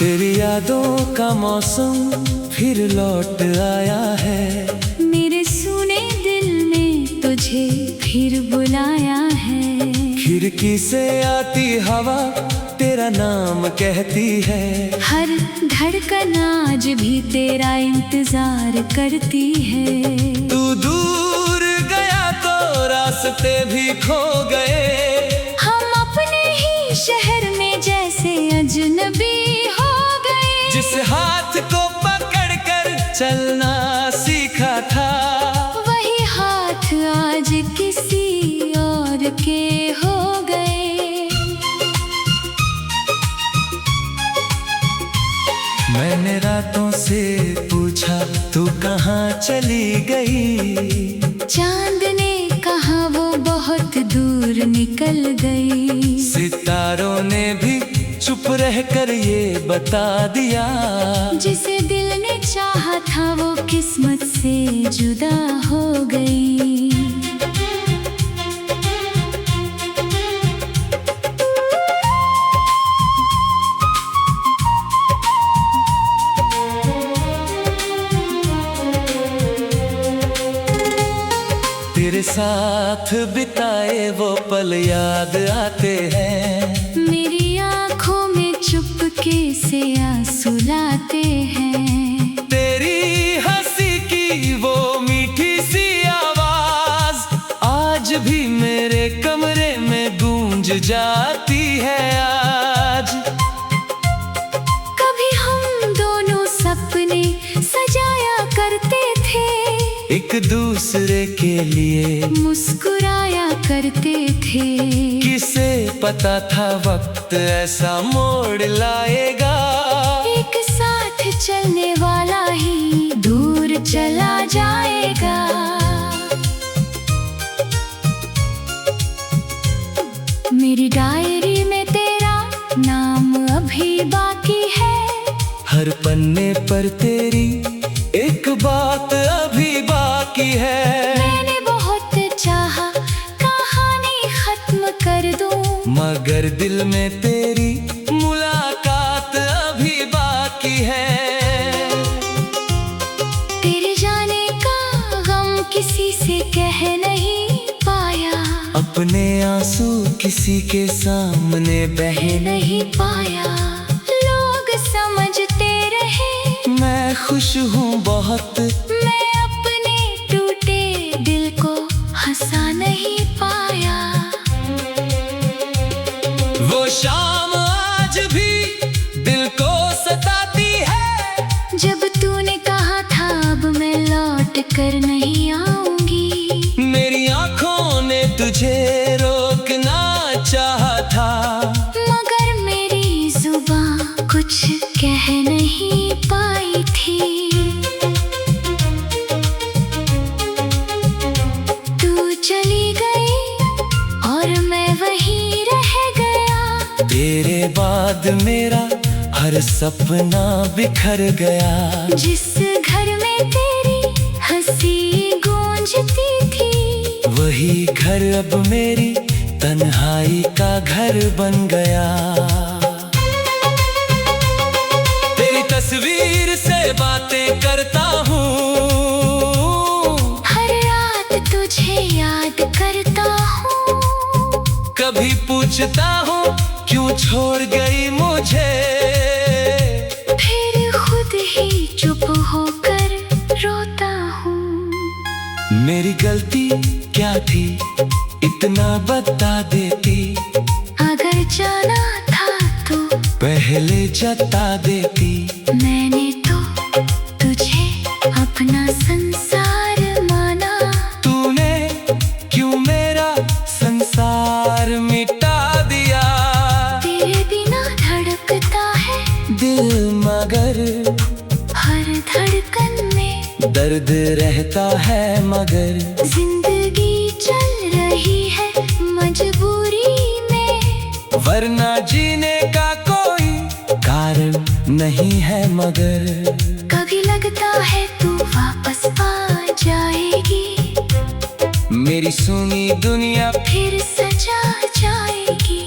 तेरी यादों का मौसम फिर लौट आया है। मेरे सुने दिल ने तुझे फिर बुलाया है। खिड़की से आती हवा तेरा नाम कहती है। हर धड़कन आज भी तेरा इंतजार करती है। तू दूर गया तो रास्ते भी खो गए। हम अपने ही शहर में जैसे अजनबी हो गए। जिस हाथ को पकड़कर चलना सीखा था, वही हाथ आज किसी और के हो गए। मैंने रातों से पूछा तू कहाँ चली गई। चांद ने कहा वो बहुत दूर निकल गई। सितारों ने भी चुप रहकर ये बता दिया। जिसे दिल ने चाहा था वो किस्मत से जुदा हो गई। तेरे साथ बिताए वो पल याद आते हैं। मेरी आँखों में चुपके से आंसू लाते हैं। तेरी हंसी की वो मीठी सी आवाज आज भी मेरे कमरे में गूंज जाती है। आज कभी हम दोनों सपने सजाया करते थे। एक दूसरे के लिए मुस्कुराया करते थे। किसे पता था वक्त ऐसा मोड़ लाएगा। एक साथ चलने वाला ही दूर चला जाएगा। मेरी डायरी में तेरा नाम अभी बाकी है। हर पन्ने पर तेरी एक बात अभी बाकी है। मैंने बहुत चाहा कहानी खत्म कर दूं, मगर दिल में तेरी मुलाकात अभी बाकी है। तेरे जाने का गम किसी से कह नहीं पाया। अपने आंसू किसी के सामने बह नहीं पाया। लोग समझते रहे मैं खुश हूँ बहुत। मैं अपने टूटे दिल को हंसा नहीं पाया। वो शाम आज भी दिल को सताती है। जब तूने कहा था अब मैं लौट कर नहीं आऊंगी। मेरी आंखों ने तुझे रोकना चाहा था, मगर मेरी जुबान कुछ कह नहीं पाई थी। तू चली गई और मैं वहीं रह गया। तेरे बाद मेरा हर सपना बिखर गया। जिस घर में तेरी हंसी गूंजती थी, वही घर अब मेरी तन्हाई का घर बन गया। तेरी तस्वीर से बातें करता हूँ। हर रात तुझे याद करता हूँ। कभी पूछता हूँ क्यों छोड़ गई मुझे। फिर खुद ही चुप होकर रोता हूँ। मेरी गलती क्या थी इतना बता देती। अगर जाना था तो पहले जता देती। मैंने तो तुझे अपना संसार माना। तूने क्यों मेरा संसार मिटा दिया। तेरे बिना धड़कता है दिल मगर हर धड़कन में दर्द रहता है। मगर जिंदगी चल रही है मजबूरी में। वरना जीने का कोई कारण नहीं है। मगर कभी लगता है तू वापस आ जाएगी। मेरी सुनी दुनिया फिर सजा जाएगी।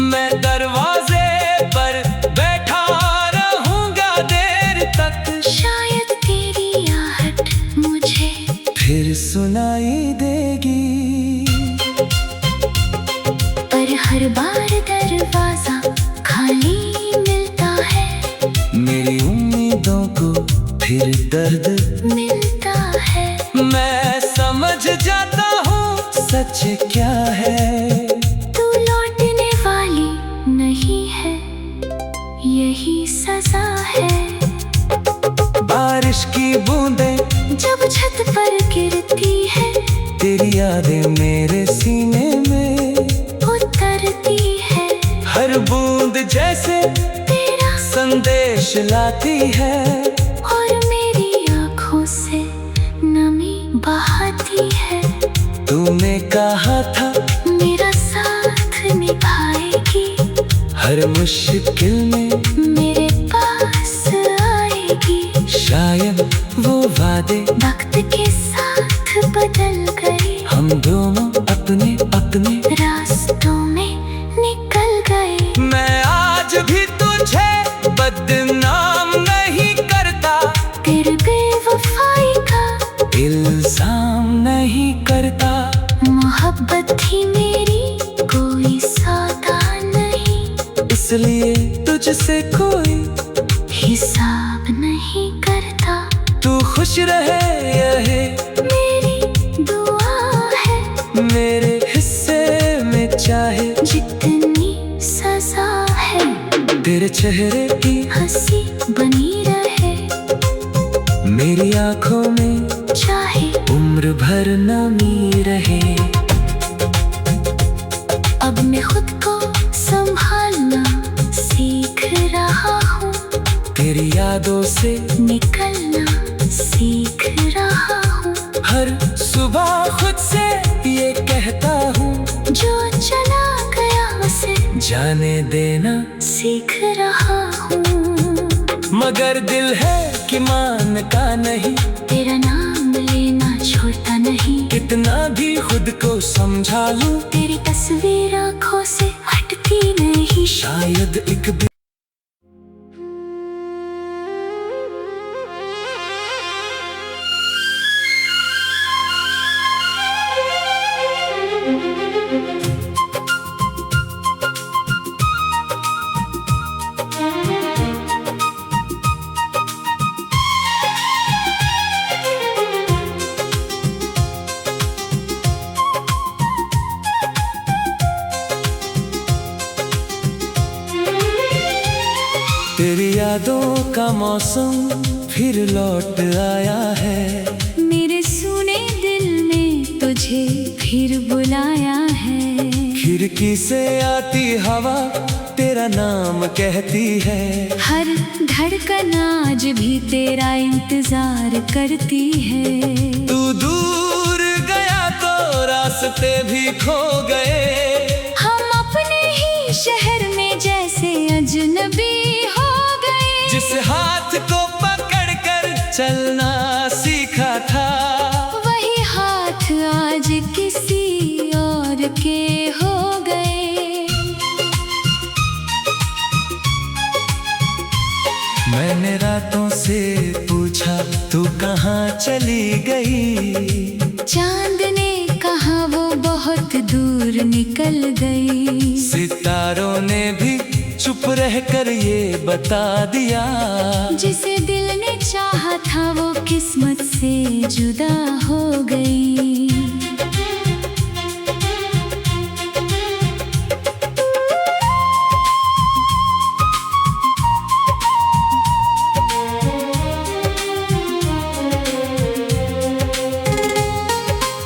मैं दरवाजे पर बैठा रहूं। दर्द मिलता है। मैं समझ जाता हूँ सच क्या है। तू लौटने वाली नहीं है, यही सजा है। बारिश की बूंदें जब छत पर गिरती है, तेरी यादें मेरे सीने में उतरती है। हर बूंद जैसे तेरा संदेश लाती है, और मेरी आँखों से नमी बहाती है। तूने कहा था मेरा साथ निभाएगी, हर मुश्किल में मेरे पास आएगी। शायद वो वादे वक्त के साथ बदल गए, हम दोनों अपने अपने रास्तों में निकल गए। मैं आज भी तुझे बदनाम नहीं करता, तेरे बेवफाई का इल्जाम नहीं करता। मोहब्बत ही मेरी कोई सौदा नहीं, इसलिए तुझसे कोई हिसाब नहीं करता। तू खुश रहे यही मेरी दुआ है, मेरे हिस्से में चाहे जितनी सजा है। तेरे चेहरे की हंसी बनी रहे, मेरी आंखों में चाहे उम्र भर नमी रहे। अब मैं खुद को संभालना सीख रहा हूँ, तेरी यादों से निकलना सीख रहा हूँ। हर सुबह खुद से ये कहता हूँ, जो चला गया उसे जाने देना सीख रहा हूँ। मगर दिल है कि मानता नहीं, तेरा नाम लेना छोड़ता नहीं। कितना भी खुद को समझा लूं, तेरी तस्वीर आँखों से हटती नहीं। शायद एक तेरी यादों का मौसम फिर लौट आया है। मेरे सुने दिल ने तुझे फिर बुलाया है। खिड़की से आती हवा तेरा नाम कहती है। हर धड़कन आज भी तेरा इंतजार करती है। तू दूर गया तो रास्ते भी खो गए, हम अपने ही शहर में जैसे अजनबी हो गए। जिस हाथ को पकड़कर चलना सीखा था, वही हाथ आज किसी और के हो गए। मैंने रातों से पूछा तू कहाँ चली गई, चांद ने कहा वो बहुत दूर निकल गई। सितारों ने भी चुप रहकर ये बता दिया, जिसे दिल ने चाहा था वो किस्मत से जुदा हो गई।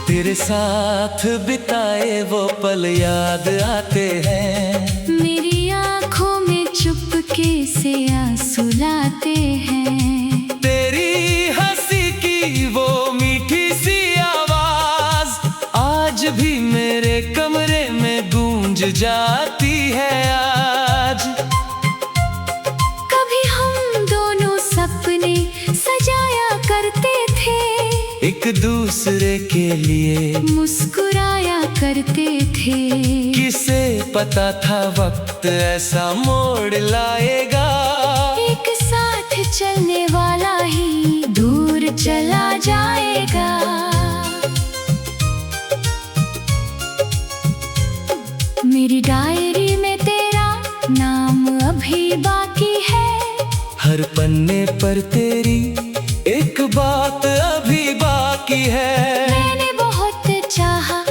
तेरे साथ बिताए वो पल याद आते हैं। मेरी आँखों में चुपके से आंसू लाते हैं। तेरी हंसी की वो मीठी सी आवाज आज भी मेरे कमरे में गूंज जाती है। आज कभी हम दोनों सपने सजाया करते थे, एक दूसरे के लिए मुस्कुराया करते थे। किसे पता था वक्त ऐसा मोड़ लाएगा, एक साथ चलने वाला ही दूर चला जाएगा। मेरी डायरी में तेरा नाम अभी बाकी है। हर पन्ने पर तेरी एक बात अभी बाकी है। मैंने बहुत चाहा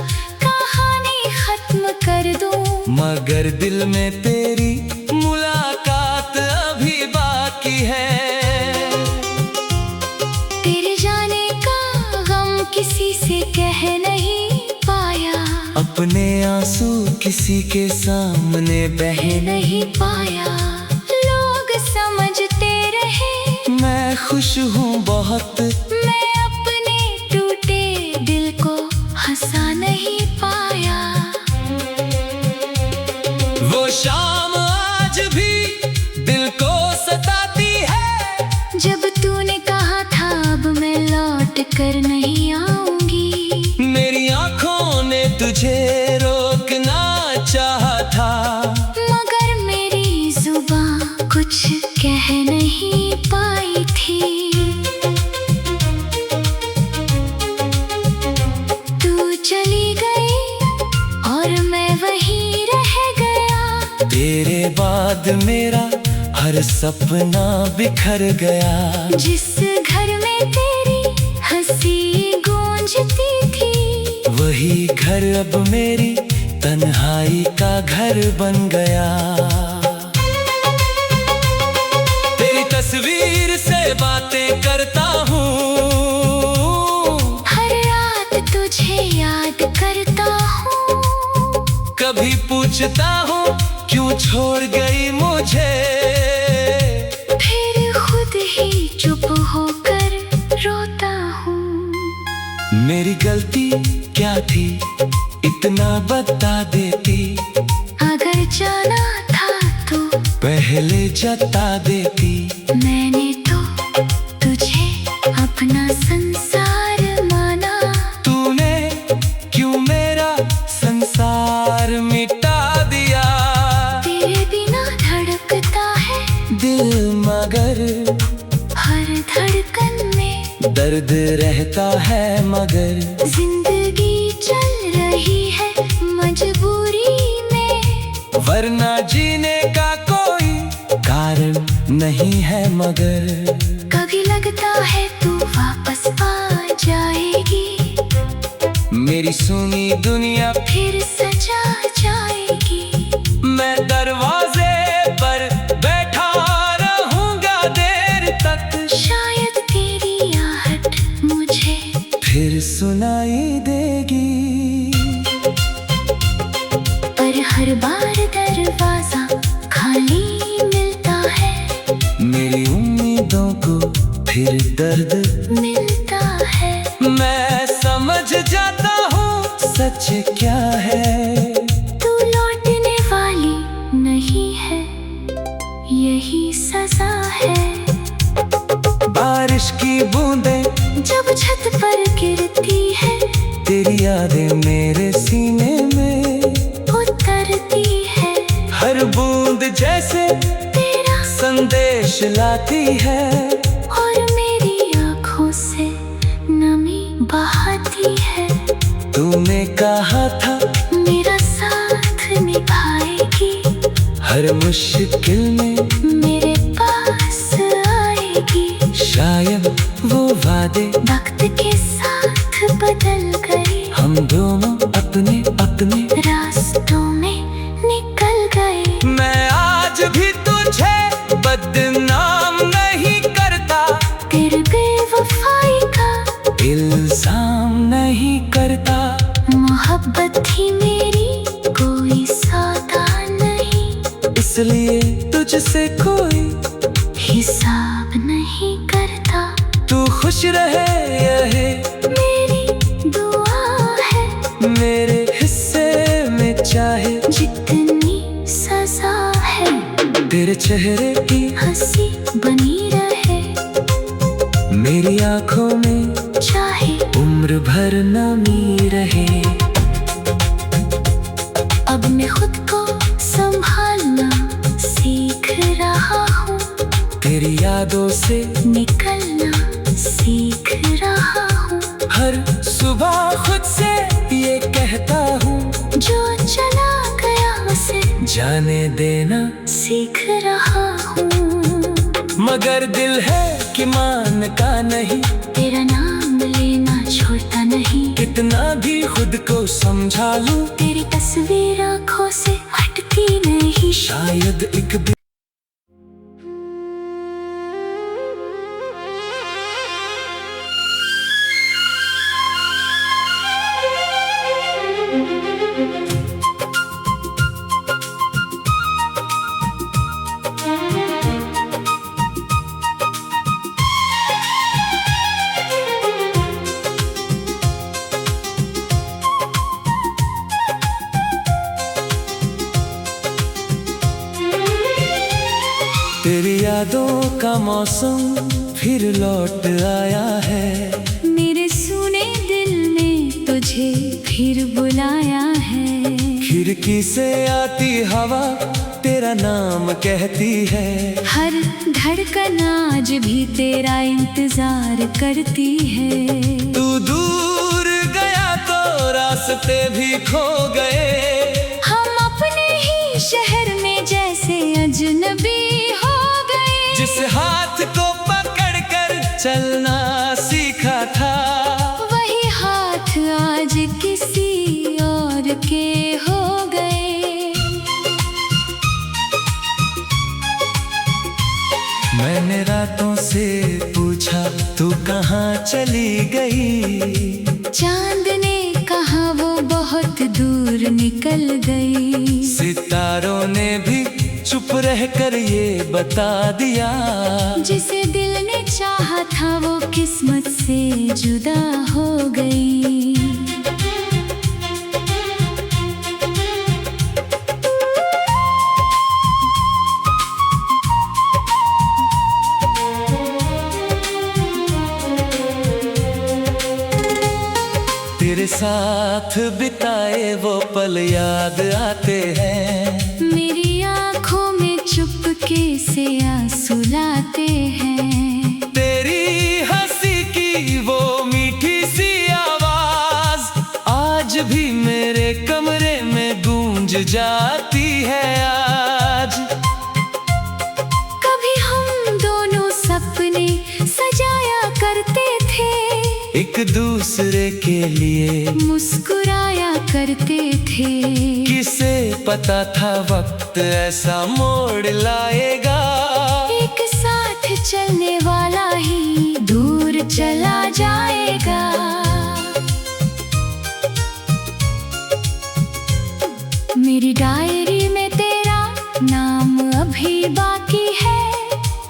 कहानी खत्म कर दूं, मगर दिल में तेरी मुलाकात अभी बाकी है। तेरे जाने का गम किसी से कह नहीं पाया, अपने आंसू किसी के सामने बह नहीं पाया। लोग समझते रहे मैं खुश हूँ बहुत, मैं अपने टूटे दिल को हंसा नहीं पाया। वो शाम आज भी दिल को सताती है, जब तूने कहा था अब मैं लौट कर नहीं आऊंगी। मेरी आंखों ने तुझे रोकना चाहा था, मगर मेरी जुबान कुछ कह नहीं पाई थी। तू चली गई और मैं वहीं रह गया, तेरे बाद मेरा हर सपना बिखर गया। जिस घर में तेरी हंसी गूंजती थी, वही घर अब मेरी तन्हाई का घर बन गया। तेरी तस्वीर से बातें करता हूँ, हर रात तुझे याद करता हूँ। कभी पूछता हूँ क्यों छोड़ गई मुझे, फिर खुद ही चुप होकर रोता हूँ। मेरी गलती क्या थी इतना बता देती, अगर जाना था तो पहले जता देती। मैंने तो तुझे अपना संसार माना, तूने क्यों मेरा संसार मिटा दिया। तेरे बिना धड़कता है दिल मगर हर धड़कन में दर्द रहता है, मगर जिंदगी चल रही है मजबूरी में, वरना जीने का कोई कारण नहीं है। मगर कभी लगता है तू वापस आ जाएगी, मेरी सुनी दुनिया फिर सजा जाएगी। मैं दरवाजे पर बैठा रहूंगा देर तक, शायद तेरी आहट मुझे फिर सुनाई देगी। पर हर बार दरवाजा खाली मिलता है, मेरी उम्मीदों को फिर दर्द मिलता है। मैं समझ जाता हूँ सच क्या है। तू लौटने वाली नहीं है, यही सजा है। बारिश की बूंदें जब छत पर गिरती है, तेरी यादें मेरे सीने में उतरती है। हर बूंद जैसे तेरा संदेश लाती है, और मेरी आँखों से नमी बहाती है। तूने कहा था मेरा साथ निभाएगी, हर मुश्किल में मेरे पास आएगी। शायद वो वादे वक्त के साथ बदल गए, हम दोनों अपने अपने रास्तों में निकल गए। मैं आज भी तुझे बदनाम नहीं करता, तेरे बेवफाई का इल्जाम नहीं करता। मोहब्बत थी मेरी कोई सौदा नहीं, इसलिए तुझसे कोई हिसाब नहीं करता। तू खुश रहे यही मेरी दुआ है, मेरे हिस्से में चाहे जितनी सजा है। तेरे चेहरे की हंसी बनी रहे, मेरी आंखों में चाहे उम्र भर नमी रहे। अब मैं खुद को संभालना सीख रहा हूँ, तेरी यादों से निकलना सीख रहा हूँ। हर सुबह खुद से ये कहता हूँ, जो चला गया उसे जाने देना, सीख रहा हूँ। मगर दिल है कि मान मान का नहीं, तेरा नाम लेना छोड़ता नहीं। कितना भी खुद को समझा लूं, तेरी तस्वीर आँखों से हटती नहीं। शायद एक तेरी यादों का मौसम फिर लौट आया है। मेरे सुने दिल ने तुझे फिर बुलाया है। खिड़की से आती हवा तेरा नाम कहती है। हर धड़कन आज भी तेरा इंतजार करती है। तू दूर गया तो रास्ते भी खो गए। हम अपने ही शहर में जैसे अजनबी हो गए। जिस हाथ को पकड़कर चलना सीखा था, वही हाथ आज किसी और के हो गए। मैंने रातों से पूछा तू कहाँ चली गई। चांद ने कहा वो बहुत दूर निकल गई। सितारों ने भी चुप रहकर ये बता दिया। जिसे दिल ने चाहा था वो किस्मत से जुदा हो गई। तेरे साथ बिताए वो पल याद आते हैं। मेरी आँखों में चुपके से आंसू लाते हैं। तेरी हंसी की वो मीठी सी आवाज आज भी मेरे कमरे में गूंज जाती है। आज कभी हम दोनों सपने सजाया करते थे। एक दूसरे के लिए मुस्कुराया करते थे। किसे पता था वक्त ऐसा मोड़ लाएगा। एक साथ चलने वाला ही दूर चला जाएगा। मेरी डायरी में तेरा नाम अभी बाकी है।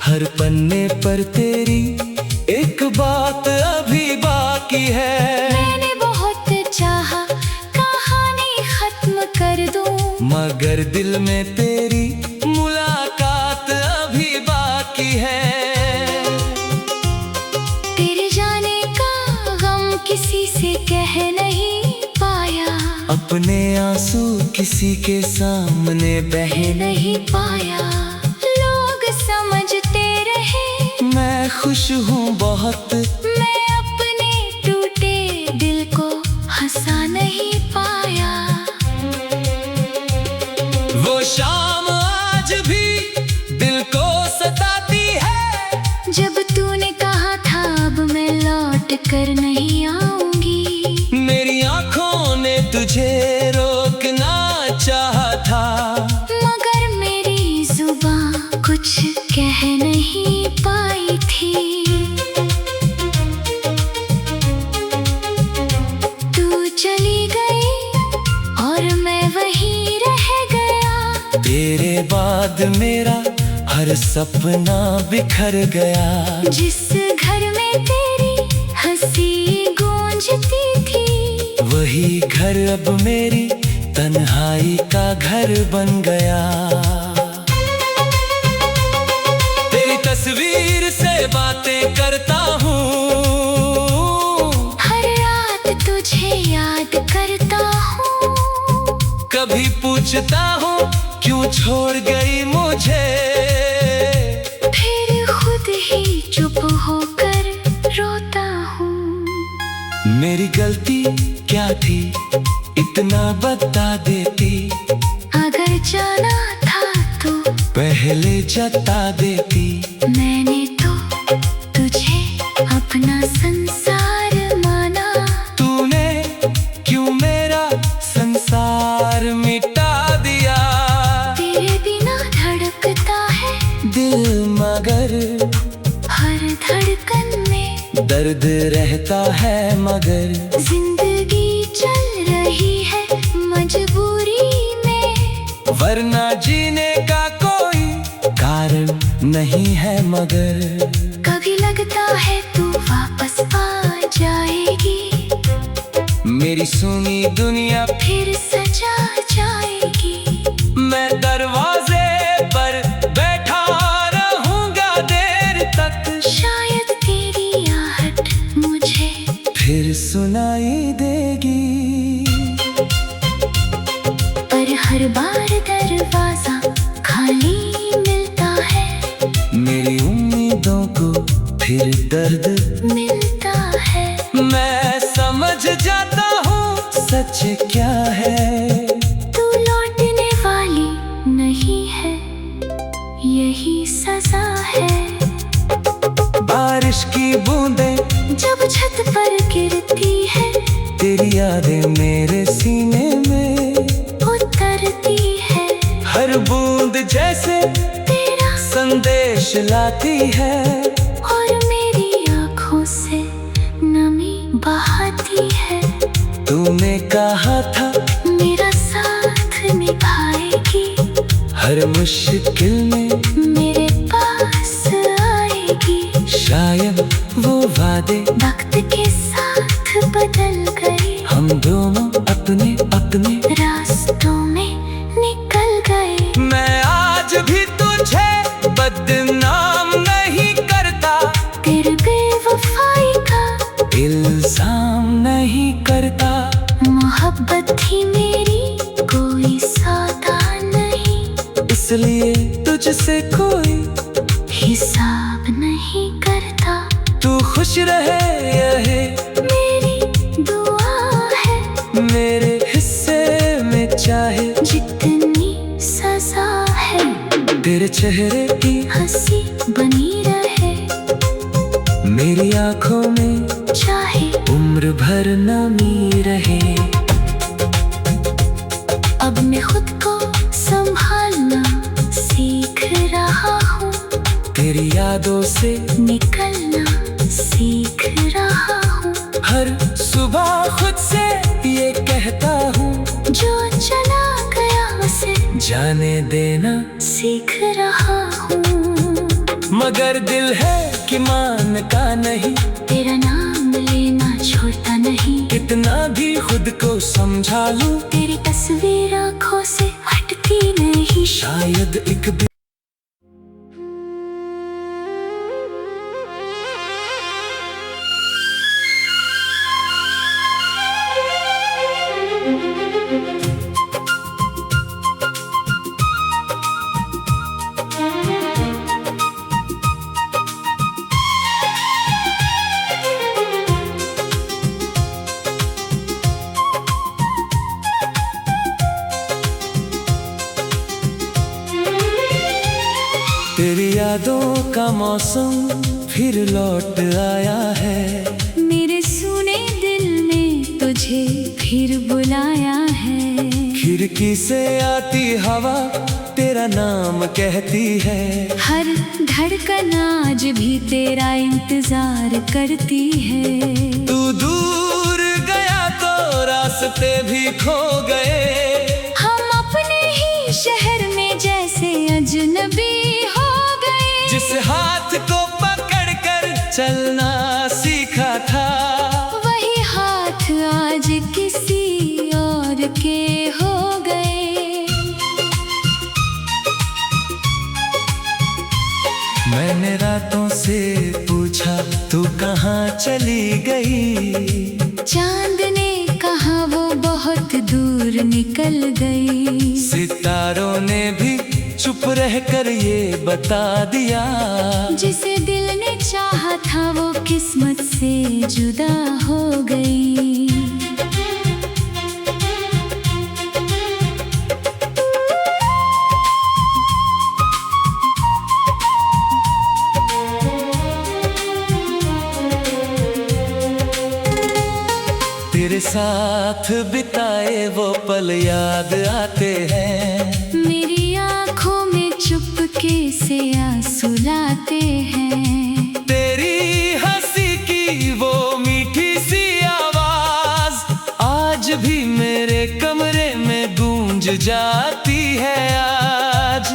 हर पन्ने पर तेरी एक बात अभी बाकी है। मैंने बहुत चाहा कहानी खत्म कर दूं, मगर दिल में तेरी मुलाकात अभी बाकी है। तेरे जाने का गम किसी से कह नहीं पाया। अपने आंसू किसी के सामने बह नहीं पाया। लोग समझते रहे मैं खुश हूँ बहुत। मैं अपने टूटे दिल को हंसा नहीं पाया। वो शाम आज भी दिल को सताती है। जब तूने कहा था अब मैं लौट कर नहीं आऊंगी। मेरी आंखों ने तुझे रोकना चाहा था, मगर मेरी जुबान कुछ कह नहीं पाई थी। तू चली गई और मैं वहीं रह गया। तेरे बाद मेरा हर सपना बिखर गया। जिस घर में तेरी हंसी गूंजती थी, वही घर अब मेरी तन्हाई का घर बन गया। तेरी तस्वीर से बातें करता हूँ, हर रात तुझे याद करता हूँ। कभी पूछता हूँ क्यों छोड़ गई मुझे। फिर खुद ही चुप होकर रोता हूँ। मेरी गलती क्या थी इतना बता देती। अगर जाना था तो पहले जता देती। मैंने तो तुझे मगर हर धड़कन में दर्द रहता है मगर जिंदगी चल रही है मजबूरी में, वरना जीने का कोई कारण नहीं है मगर कभी लगता है तू वापस आ जाएगी, मेरी सुनी दुनिया फिर सजा जाएगी। मैं दरवाजे पर बैठा रहूंगा देर तक, शायद तेरी आहट मुझे फिर सुनाई देगी। पर हर बार दरवाजा खाली मिलता है, मेरी उम्मीदों को फिर दर्द मिलता है। मैं समझ जाता हूँ सच क्या है, तू लौटने वाली नहीं है, यही सजा है। बारिश की बूंदें जब छत पर गिरती है, तेरी यादें मेरे सीने में उतरती है, हर बूंद जैसे तेरा संदेश लाती है, और मेरी आँखों से नमी बहाती है। तूने कहा था मेरा साथ निभाएगी, हर मुश्किल में मेरे पास आएगी। शायद वो वादे वक्त के साथ बदल गए, हम दोनों अपने अपने रास्तों में निकल गए। मैं आज भी तुझे बदनाम नहीं करता, तेरे बेवफाई का इल्जाम नहीं करता, मोहब्बत थी मेरी कोई सौदा नहीं, इसलिए तुझसे कोई हिसाब नहीं करता। तू खुश रहे यही मेरी दुआ है, मेरे हिस्से में चाहे जितनी सजा है, तेरे चेहरे की हंसी बनी रहे, मेरी आंखों में चाहे उम्र भर नमी रहे। अब मैं खुद को संभालना सीख रहा हूँ, तेरी यादों से निकलना सीख रहा हूँ। हर सुबह खुद से ये कहता हूँ, जो चला गया उसे जाने देना सीख रहा हूँ। मगर दिल है कि मानता नहीं, तेरा नाम लेना छोड़ता नहीं, कितना भी खुद को समझा लूं, तेरी तस्वीर आँखों से हटती नहीं। शायद एक तेरी यादों का मौसम फिर लौट आया है, मेरे सुने दिल ने तुझे फिर बुलाया है। खिड़की से आती हवा तेरा नाम कहती है, हर धड़कन आज भी तेरा इंतजार करती है। तू दूर गया तो रास्ते भी खो गए, हम अपने ही शहर में जैसे अजनबी हो गए। जिस हाथ को पकड़कर चलना सीखा था, वही हाथ आज किसी और के हो गए। मैंने रातों से पूछा तू कहाँ चली गई, चांद ने कहा वो बहुत दूर निकल गई। सितारों ने भी चुप रहकर ये बता दिया, जिसे दिल ने चाहा था वो किस्मत से जुदा हो गई। तेरे साथ बिताए वो पल याद आते हैं, मेरी आँखों में चुपके से आंसू लाते हैं। तेरी हंसी की वो मीठी सी आवाज आज भी मेरे कमरे में गूंज जाती है आज।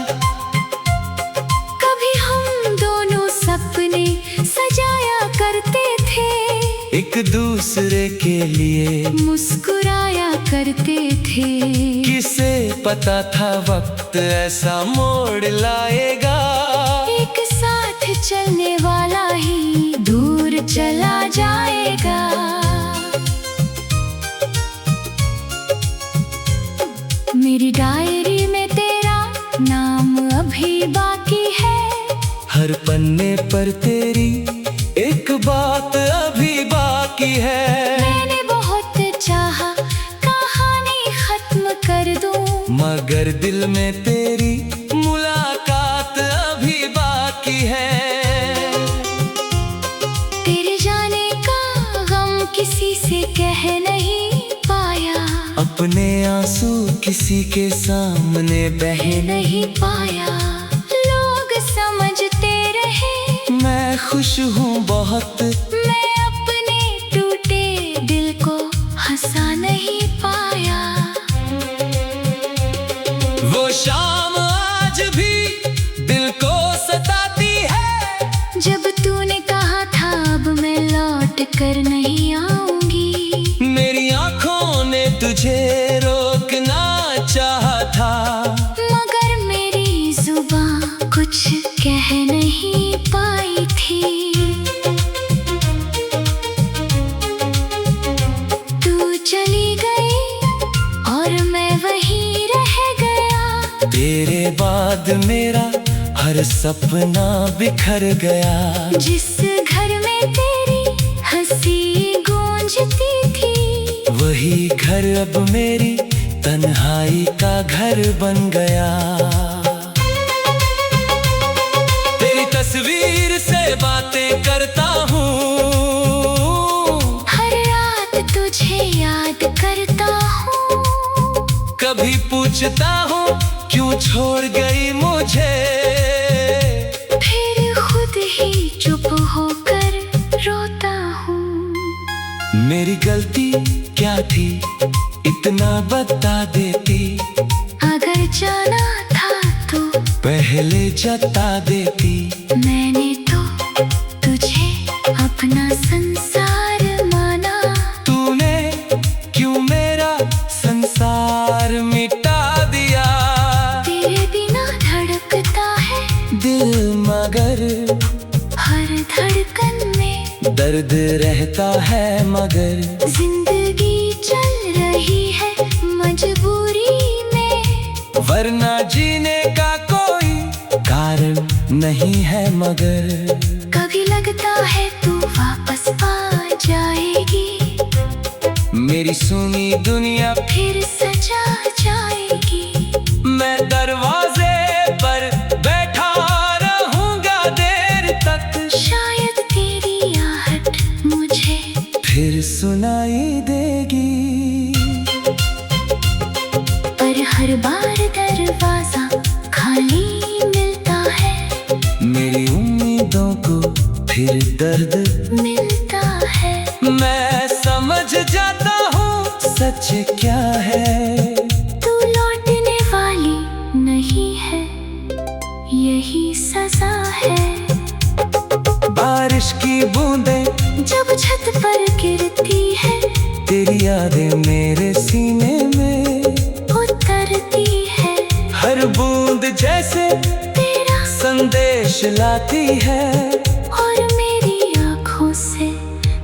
कभी हम दोनों सपने सजाया करते थे, एक दूसरे के लिए मुस्कुराया करते थे। किसे पता था वक्त ऐसा मोड़ लाएगा, एक साथ चलने वाला ही दूर चला जाएगा। मेरी डायरी में तेरा नाम अभी बाकी है, हर पन्ने पर तेरी एक बात अभी बाकी है। मैंने बहुत चाहा कहानी खत्म कर दूं, मगर दिल में तेरी मुलाकात अभी बाकी है। तेरे जाने का गम किसी से कह नहीं पाया, अपने आंसू किसी के सामने बह नहीं पाया। लोग समझते रहे मैं खुश हूँ बहुत, मैं अपने टूटे दिल को हंसा नहीं पाया। वो शाम आज भी दिल को सताती है, जब तूने कहा था अब मैं लौट कर नहीं आऊंगी। मेरी आंखों ने तुझे रोकना चाहा था, मगर मेरी जुबान कुछ कह नहीं पाई थी। तू चली गई और मैं वहीं रह गया, तेरे बाद मेरा हर सपना बिखर गया। जिस घर में तेरी हंसी गूंजती थी, वही घर अब मेरी तन्हाई का घर बन गया। तेरी तस्वीर से बातें करता हूँ, हर रात तुझे याद करता हूँ। कभी पूछता हूँ क्यों छोड़ गई मुझे, फिर खुद ही चुप होकर रोता हूँ। मेरी गलती क्या थी इतना बता देती, अगर जाना था तो पहले जता देती। मैंने तो तुझे अपना संसार माना, तूने क्यों मेरा संसार मिटा दिया। तेरे बिना धड़कता है दिल मगर हर धड़कन में दर्द रहता है, मगर जिंदगी चल रही है मजबूरी में, वरना जीने का कोई कारण नहीं है। मगर कभी लगता है तू वापस आ जाएगी, मेरी सुनी दुनिया फिर सजा जाएगी। मैं दरवाजे पर बैठा रहूंगा देर तक, शायद तेरी आहट मुझे फिर सुनाई देगी। पर हर बार दरवाजा खाली मिलता है, मेरी उम्मीदों को फिर दर्द मिलता है। मैं समझ जाता हूँ सच क्या है, तू लौटने वाली नहीं है, यही सजा है। बारिश की बूंदें जब छत पर गिरती है, तेरी यादें मेरे सीने में उतरती है। हर बूंद जैसे तेरा संदेश लाती है, और मेरी आँखों से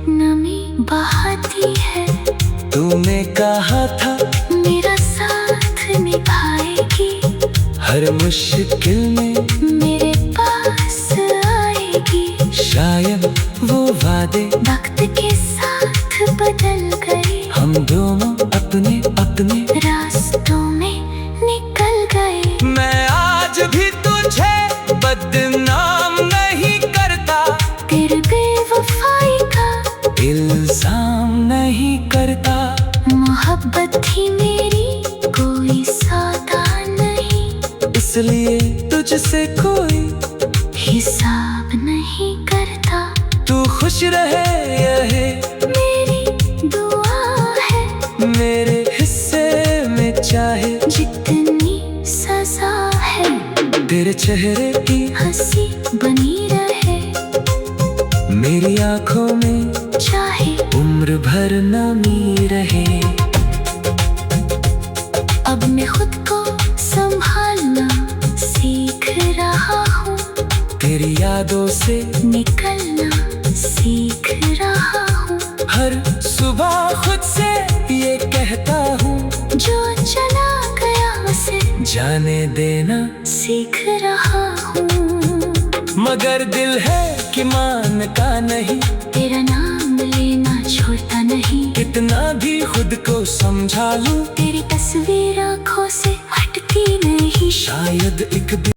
नमी बहाती है। तूने कहा था मेरा साथ निभाएगी, हर मुश्किल में मेरे पास आएगी। शायद वो वादे वक्त के साथ बदल गए, हम दोनों अपने अपने रास्तों में निकल गए। मैं आज भी तुझे बदनाम नहीं करता, तेरे बेवफाई का इल्जाम नहीं करता। मोहब्बत थी मेरी कोई सौदा नहीं, इसलिए तुझसे कोई नहीं करता। तू खुश रहे यही मेरी दुआ है, मेरे हिस्से में चाहे जितनी सजा है। तेरे चेहरे की हंसी बनी रहे, मेरी आंखों में चाहे उम्र भर नमी रहे। अब मैं खुद को संभालना सीख रहा हूँ, तेरी यादों से निकलना सीख रहा हूँ। हर सुबह खुद से ये कहता हूँ, जो चला गया उसे जाने देना सीख रहा हूँ। मगर दिल है कि मानता नहीं, तेरा नाम लेना छोड़ता नहीं। कितना भी खुद को समझा लूं, तेरी तस्वीर आँखों से हटती नहीं। शायद एक